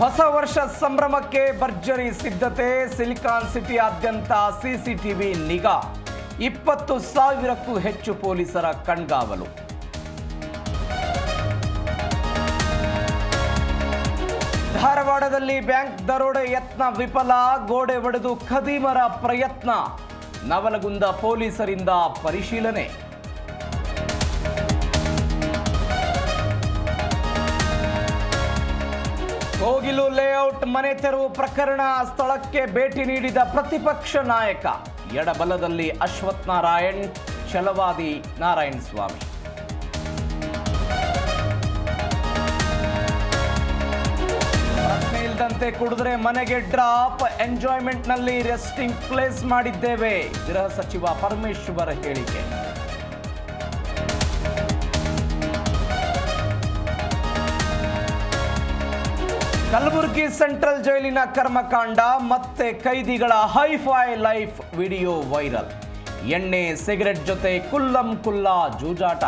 ಹೊಸ ವರ್ಷ ಸಂಭ್ರಮಕ್ಕೆ ಭರ್ಜರಿ ಸಿದ್ಧತೆ. ಸಿಲಿಕಾನ್ ಸಿಟಿಯಾದ್ಯಂತ ಸಿಸಿಟಿವಿ ನಿಗಾ. 20,000ಕ್ಕೂ ಹೆಚ್ಚು ಪೊಲೀಸರ ಕಣ್ಗಾವಲು. ಧಾರವಾಡದಲ್ಲಿ ಬ್ಯಾಂಕ್ ದರೋಡೆ ಯತ್ನ ವಿಫಲ. ಗೋಡೆ ಒಡೆದು ಖದೀಮರ ಪ್ರಯತ್ನ. ನವಲಗುಂದ ಪೊಲೀಸರಿಂದ ಪರಿಶೀಲನೆ. ಕೋಗಿಲು ಲೇಔಟ್ ಮನೆ ತೆರವು ಪ್ರಕರಣ. ಸ್ಥಳಕ್ಕೆ ಭೇಟಿ ನೀಡಿದ ಪ್ರತಿಪಕ್ಷ ನಾಯಕ. ಎಡಬಲದಲ್ಲಿ ಅಶ್ವಥ್ ನಾರಾಯಣ್, ಛಲವಾದಿ ನಾರಾಯಣ ಸ್ವಾಮಿ. ಪ್ರಶ್ನೆ ಇಲ್ಲದಂತೆ ಕುಡಿದ್ರೆ ಮನೆಗೆ ಡ್ರಾಪ್. ಎಂಜಾಯ್ಮೆಂಟ್ನಲ್ಲಿ ರೆಸ್ಟಿಂಗ್ ಪ್ಲೇಸ್ ಮಾಡಿದ್ದೇವೆ. ಗೃಹ ಸಚಿವ ಪರಮೇಶ್ವರ್ ಹೇಳಿಕೆ. ಕಲಬುರಗಿ ಸೆಂಟ್ರಲ್ ಜೈಲಿನ ಕರ್ಮಕಾಂಡ. ಮತ್ತೆ ಕೈದಿಗಳ ಹೈಫೈ ಲೈಫ್ ವಿಡಿಯೋ ವೈರಲ್. ಎಣ್ಣೆ ಸಿಗರೆಟ್ ಜೊತೆ ಕುಲ್ಲಂ ಕುಲ್ಲ ಜೂಜಾಟ.